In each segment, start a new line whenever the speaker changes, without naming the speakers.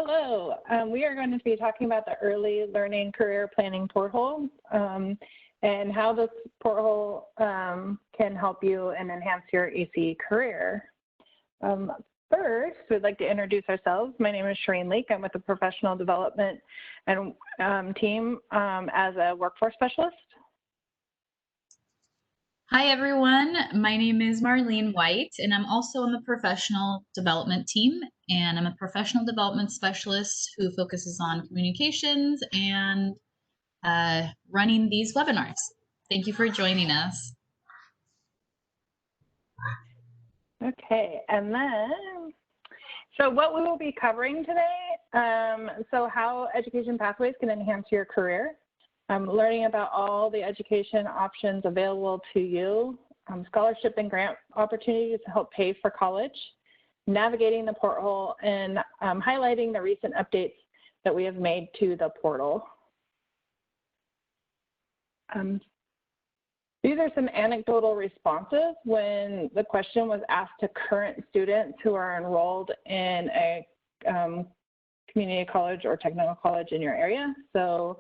Hello, we are going to be talking about the Early Learning Career Planning Portal and how this portal can help you and enhance your EC career. First, we'd like to introduce ourselves. My name is Shereen Leak. I'm with the Professional Development and team as a workforce specialist.
Hi, everyone. My name is Marlene White, and I'm also on the professional development team. And I'm a professional development specialist who focuses on communications and running these webinars. Thank you for joining us.
Okay, and then, so what we will be covering today, so how education pathways can enhance your career. Learning about all the education options available to you, scholarship and grant opportunities to help pay for college, navigating the portal, and highlighting the recent updates that we have made to the portal. These are some anecdotal responses when the question was asked to current students who are enrolled in a community college or technical college in your area. So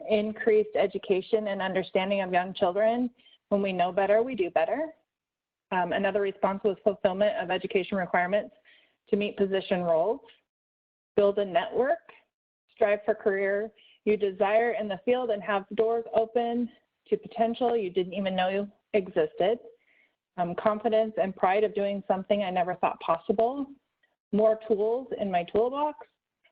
increased education and understanding of young children. When we know better, we do better. Another response was fulfillment of education requirements to meet position roles. Build a network, strive for career you desire in the field and have doors open to potential you didn't even know existed. Confidence and pride of doing something I never thought possible. More tools in my toolbox.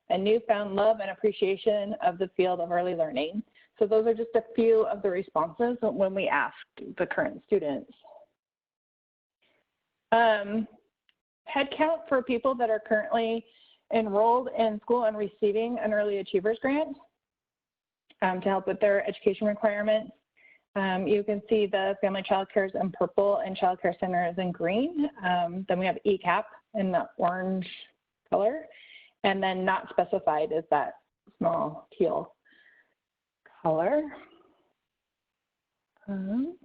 And newfound love and appreciation of the field of early learning. So those are just a few of the responses when we asked the current students. Headcount for people that are currently enrolled in school and receiving an Early Achievers Grant to help with their education requirements. You can see the Family Child Care is in purple and Child Care Center is in green. Then we have ECAP in the orange color. And then not specified is that small teal color. And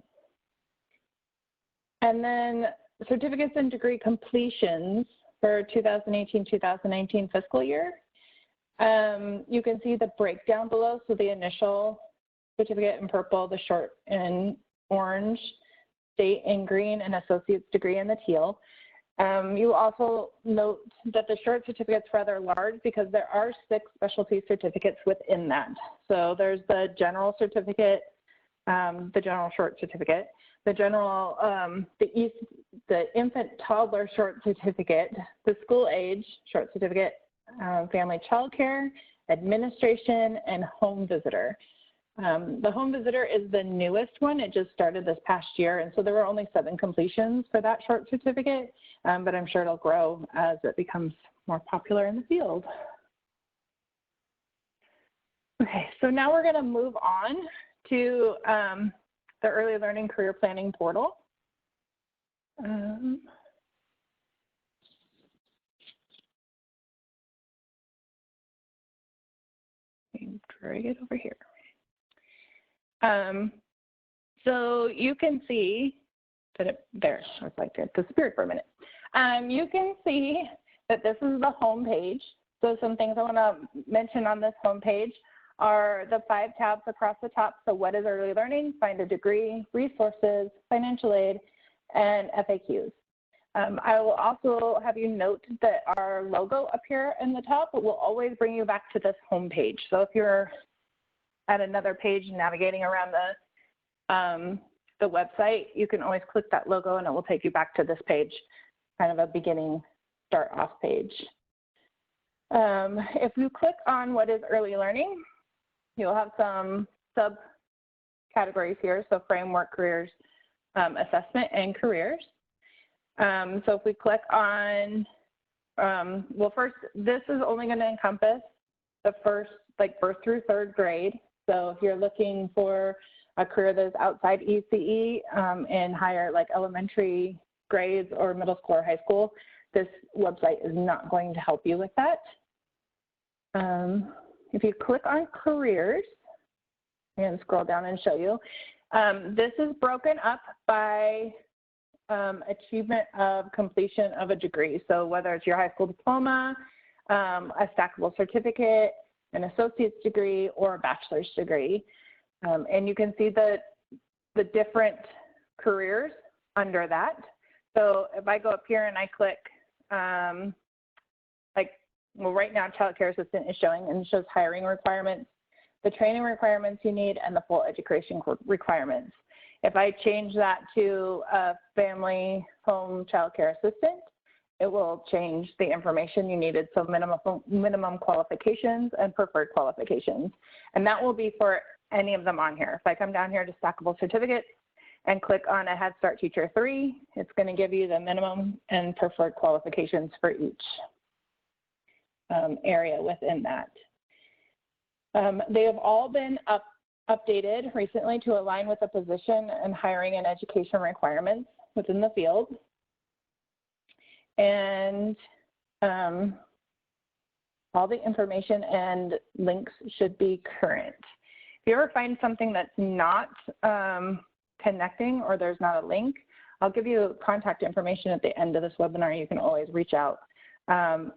then certificates and degree completions for 2018-2019 fiscal year. You can see the breakdown below. So the initial certificate in purple, the short in orange, state in green, and associate's degree in the teal. You also note that the short certificate's rather large because there are 6 specialty certificates within that. So there's the general certificate, the general short certificate, the general, the infant toddler short certificate, the school age short certificate, family child care, administration, and home visitor. The home visitor is the newest one. It just started this past year, and so there were only 7 completions for that short certificate, but I'm sure it'll grow as it becomes more popular in the field. Okay, so now we're gonna move on to the Early Learning Career Planning Portal. Drag it over here. So you can see that there, I was like, it disappeared for a minute. You can see that this is the home page. So some things I want to mention on this home page are the 5 tabs across the top. So what is early learning, find a degree, resources, financial aid, and FAQs. I will also have you note that our logo up here in the top will always bring you back to this home page. So if you're at another page navigating around the website, you can always click that logo and it will take you back to this page, kind of a beginning start off page. If you click on what is early learning, you'll have some subcategories here. So framework, careers, assessment, and careers. So if we click on, well, first, this is only going to encompass the first through 3rd grade. So if you're looking for a career that is outside ECE in higher, like elementary grades or middle school or high school, this website is not going to help you with that. If you click on careers, and scroll down and show you, this is broken up by achievement of completion of a degree. So whether it's your high school diploma, a stackable certificate, an associate's degree, or a bachelor's degree. And you can see the different careers under that. So if I go up here and I click, well, right now, child care assistant is showing, and it shows hiring requirements, the training requirements you need, and the full education requirements. If I change that to a family home child care assistant, it will change the information you needed, so minimum qualifications and preferred qualifications. And that will be for any of them on here. If I come down here to stackable certificates and click on a Head Start Teacher 3, it's going to give you the minimum and preferred qualifications for each area within that. They have all been updated recently to align with the position and hiring and education requirements within the field. And all the information and links should be current. If you ever find something that's not connecting or there's not a link, I'll give you contact information at the end of this webinar. You can always reach out.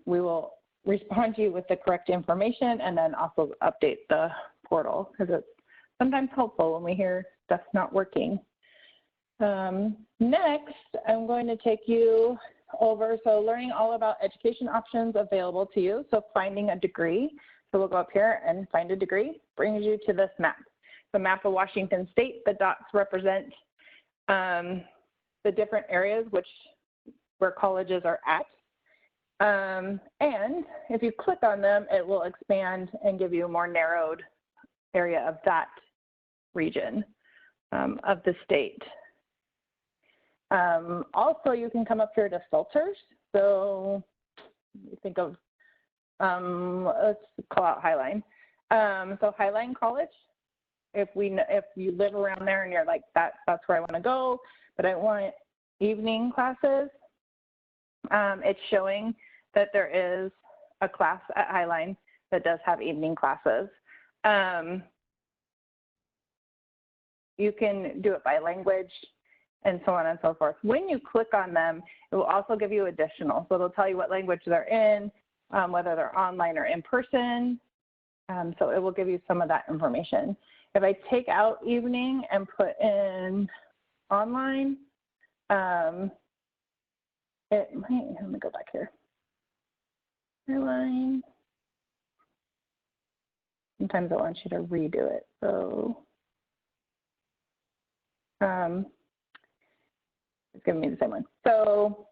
We will respond to you with the correct information and then also update the portal, because it's sometimes helpful when we hear stuff's not working. Next, I'm going to take you over, so learning all about education options available to you. So finding a degree. So we'll go up here and find a degree, brings you to this map. The map of Washington State, the dots represent the different areas where colleges are at. And if you click on them, it will expand and give you a more narrowed area of that region of the state. Also, you can come up here to filters. So you think of, let's call out Highline. So Highline College, if you live around there and you're like, that's where I want to go, but I want evening classes, it's showing that there is a class at Highline that does have evening classes. You can do it by language and so on and so forth. When you click on them, it will also give you additional. So it'll tell you what language they're in, whether they're online or in person. So it will give you some of that information. If I take out evening and put in online, it might, let me go back here. Line. Sometimes it wants you to redo it. So it's giving me the same one. So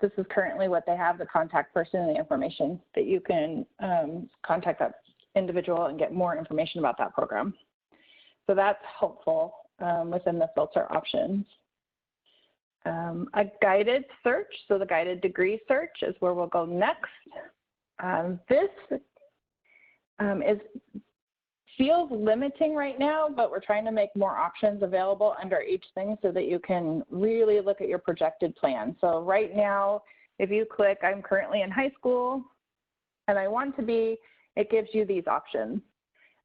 this is currently what they have, the contact person and the information that you can contact that individual and get more information about that program. So that's helpful within the filter options. A guided search, so the guided degree search is where we'll go next. This feels limiting right now, but we're trying to make more options available under each thing so that you can really look at your projected plan. So right now, if you click, I'm currently in high school and I want to be, it gives you these options.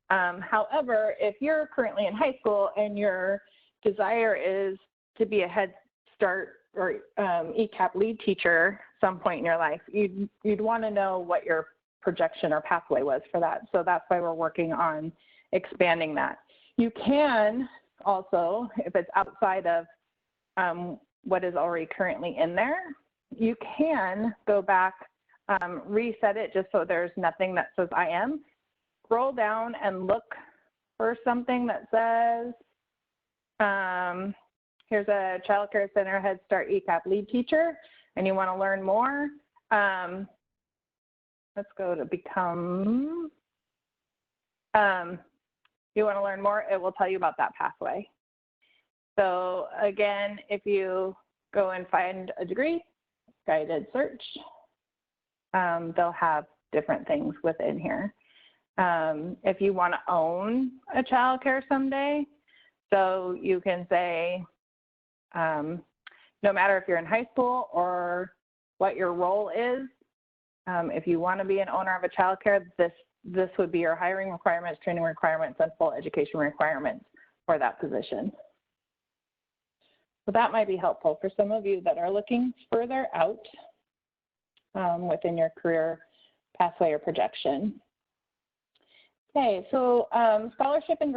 However, if you're currently in high school and your desire is to be a Head Start or ECAP lead teacher some point in your life, you'd want to know what your projection or pathway was for that. So that's why we're working on expanding that. You can also, if it's outside of what is already currently in there, you can go back, reset it just so there's nothing that says I am. Scroll down and look for something that says, here's a Child Care Center Head Start ECAP lead teacher, and you want to learn more. Let's go to become, you want to learn more, it will tell you about that pathway. So again, if you go and find a degree, guided search, they'll have different things within here. If you want to own a child care someday, so you can say, no matter if you're in high school or what your role is, if you want to be an owner of a child care, this would be your hiring requirements, training requirements, and full education requirements for that position. So that might be helpful for some of you that are looking further out within your career pathway or projection. Okay, so scholarship and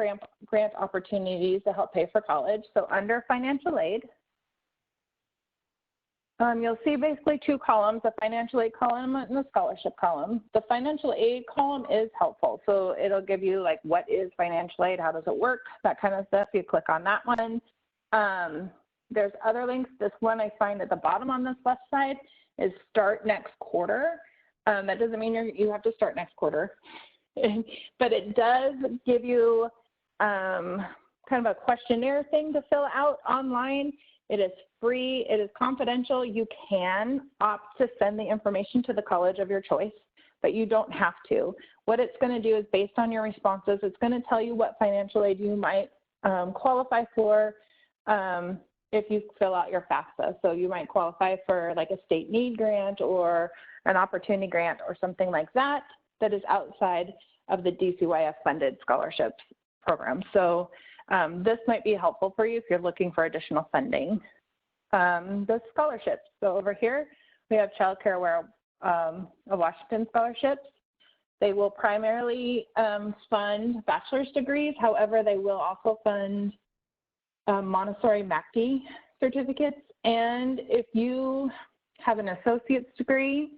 grant opportunities to help pay for college. So under financial aid, you'll see basically two columns, the financial aid column and the scholarship column. The financial aid column is helpful. So it'll give you like, what is financial aid? How does it work? That kind of stuff. You click on that one. There's other links. This one I find at the bottom on this left side is start next quarter. That doesn't mean you have to start next quarter, but it does give you kind of a questionnaire thing to fill out online. It is free, it is confidential. You can opt to send the information to the college of your choice, but you don't have to. What it's going to do is, based on your responses, it's going to tell you what financial aid you might qualify for if you fill out your FAFSA. So you might qualify for like a state need grant or an opportunity grant or something like that, that is outside of the DCYF funded scholarships program. So this might be helpful for you if you're looking for additional funding. The scholarships. So over here, we have Child Care Aware of Washington scholarships. They will primarily fund bachelor's degrees. However, they will also fund Montessori MACD certificates. And if you have an associate's degree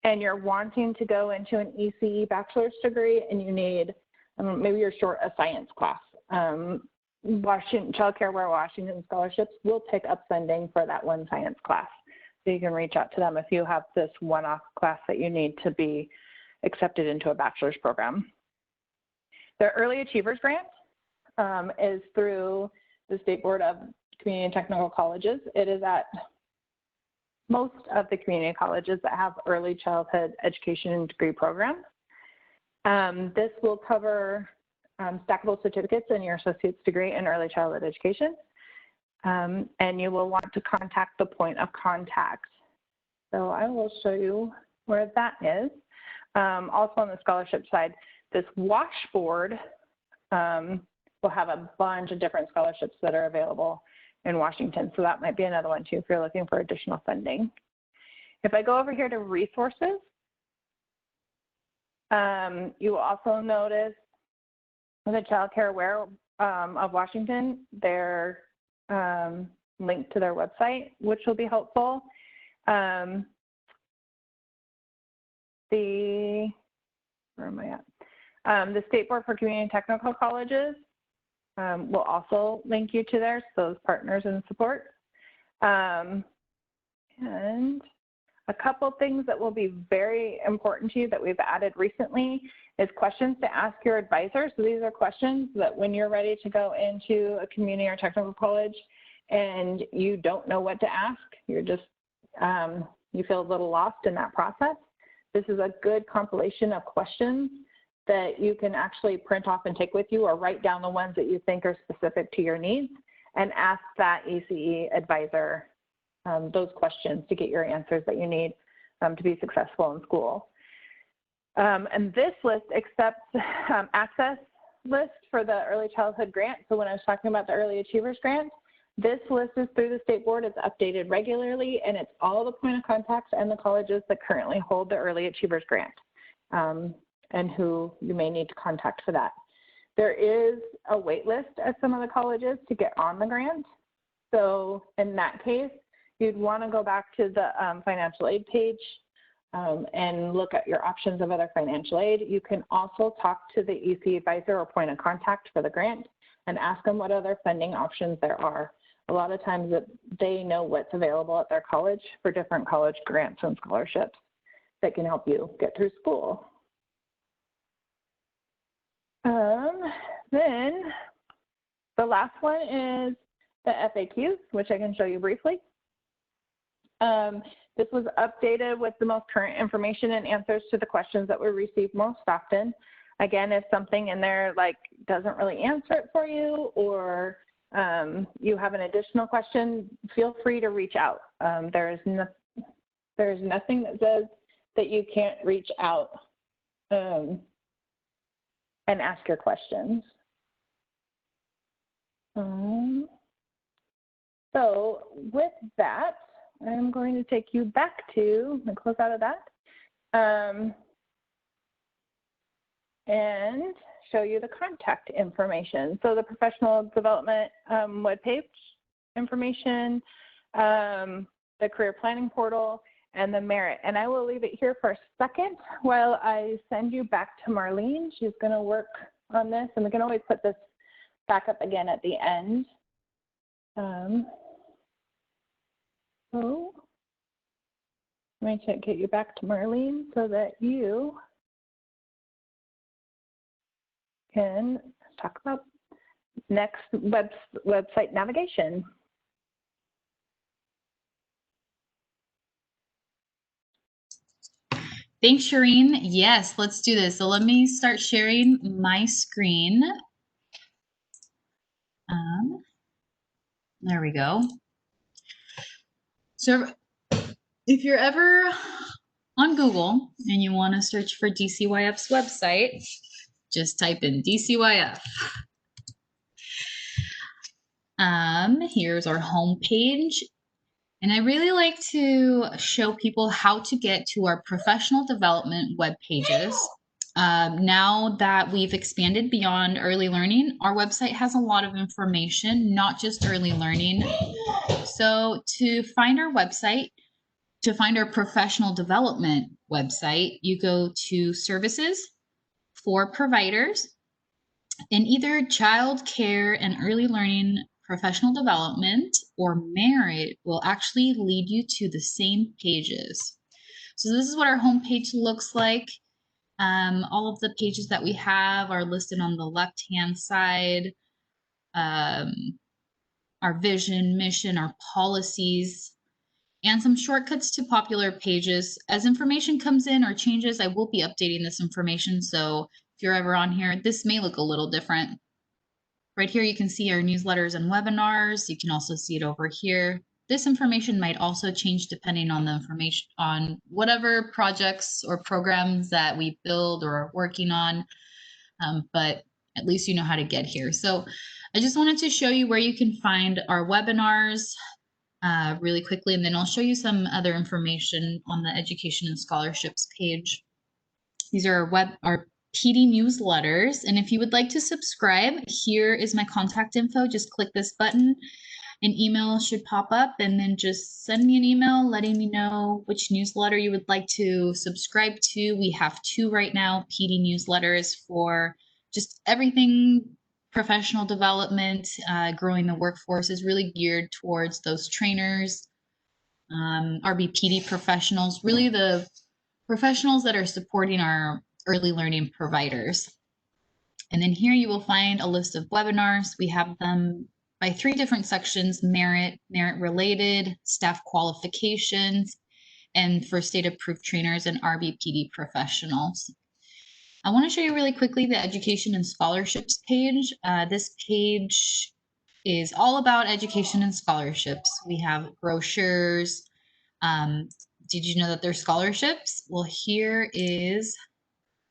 and you're wanting to go into an ECE bachelor's degree and you need, maybe you're short a science class, Child Care Aware Washington scholarships will pick up funding for that one science class. So you can reach out to them if you have this one-off class that you need to be accepted into a bachelor's program. The Early Achievers Grant is through the State Board of Community and Technical Colleges. It is at most of the community colleges that have early childhood education and degree programs. This will cover stackable certificates in your associate's degree in early childhood education. And you will want to contact the point of contact. So I will show you where that is. Also on the scholarship side, this WASH board will have a bunch of different scholarships that are available in Washington. So that might be another one too if you're looking for additional funding. If I go over here to resources, you will also notice the Child Care Aware of Washington, their link to their website, which will be helpful. Where am I at? The State Board for Community and Technical Colleges will also link you to those partners and support. And a couple things that will be very important to you that we've added recently is questions to ask your advisor. So these are questions that when you're ready to go into a community or technical college and you don't know what to ask, you're just, you feel a little lost in that process. This is a good compilation of questions that you can actually print off and take with you, or write down the ones that you think are specific to your needs and ask that ECE advisor those questions to get your answers that you need to be successful in school. And this list accepts access list for the early childhood grant. So when I was talking about the Early Achievers Grant, this list is through the State Board. It's updated regularly, and it's all the point of contacts and the colleges that currently hold the Early Achievers Grant and who you may need to contact for that. There is a wait list at some of the colleges to get on the grant. So in that case, you'd want to go back to the financial aid page and look at your options of other financial aid. You can also talk to the EC advisor or point of contact for the grant and ask them what other funding options there are. A lot of times they know what's available at their college for different college grants and scholarships that can help you get through school. Then the last one is the FAQs, which I can show you briefly. This was updated with the most current information and answers to the questions that we receive most often. Again, if something in there like doesn't really answer it for you, or you have an additional question, feel free to reach out. There's nothing that says that you can't reach out and ask your questions. So with that, I'm going to take you back to the close out of that. and show you the contact information. So the professional development webpage information, the career planning portal, and the merit. And I will leave it here for a second while I send you back to Marlene. She's going to work on this, and we can always put this back up again at the end. So let me get you back to Marlene so that you can talk about next website navigation.
Thanks, Shireen. Yes, let's do this. So let me start sharing my screen. There we go. So if you're ever on Google and you want to search for DCYF's website, just type in DCYF. Here's our home page. And I really like to show people how to get to our professional development web pages. Now that we've expanded beyond early learning, our website has a lot of information, not just early learning. So to find our website, to find our professional development website, you go to services for providers, and either child care and early learning professional development or merit will actually lead you to the same pages. So this is what our homepage looks like. All of the pages that we have are listed on the left-hand side. Our vision, mission, our policies, and some shortcuts to popular pages. As information comes in or changes, I will be updating this information. So if you're ever on here, this may look a little different. Right here, you can see our newsletters and webinars. You can also see it over here. This information might also change depending on the information on whatever projects or programs that we build or are working on, but at least you know how to get here. So I just wanted to show you where you can find our webinars really quickly, and then I'll show you some other information on the education and scholarships page. These are our PD newsletters, and if you would like to subscribe, here is my contact info. Just click this button. An email should pop up, and then just send me an email letting me know which newsletter you would like to subscribe to. We have 2 right now, PD newsletters for just everything professional development. Growing the workforce is really geared towards those trainers, RBPD professionals, really the professionals that are supporting our early learning providers. And then here you will find a list of webinars. We have them by 3 different sections: merit, merit related, staff qualifications, and for state approved trainers and RBPD professionals. I want to show you really quickly the education and scholarships page. This page is all about education and scholarships. We have brochures. Did you know that there's scholarships? Well, here is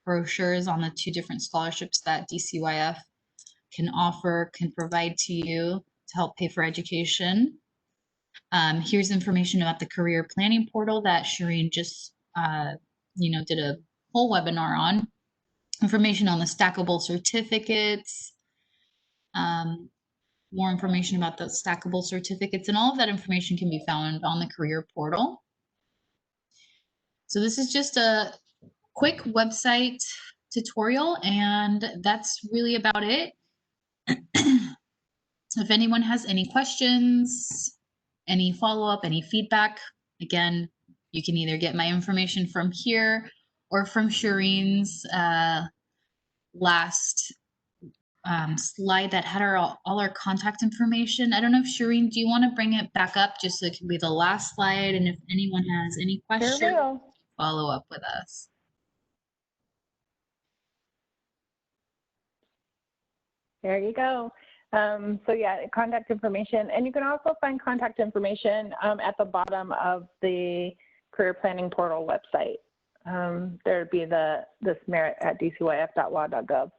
brochures on the 2 different scholarships that DCYF can offer, can provide to you to help pay for education. Here's information about the career planning portal that Shireen just, did a whole webinar on. Information on the stackable certificates, more information about the stackable certificates, and all of that information can be found on the career portal. So this is just a quick website tutorial, and that's really about it. If anyone has any questions, any follow-up, any feedback, again, you can either get my information from here or from Shireen's last slide that had all our contact information. I don't know if Shireen, do you want to bring it back up just so it can be the last slide? And if anyone has any questions,
Sure,
follow up with us.
there you go. So yeah, contact information, and you can also find contact information at the bottom of the career planning portal website. There'd be this merit at dcyf.law.gov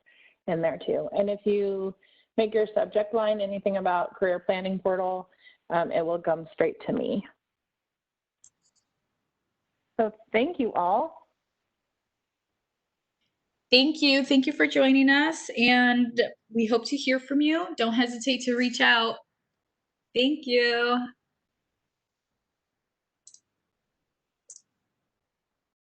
in there too. And if you make your subject line anything about career planning portal, it will come straight to me. So thank you all.
Thank you. Thank you for joining us, and we hope to hear from you. Don't hesitate to reach out. Thank you.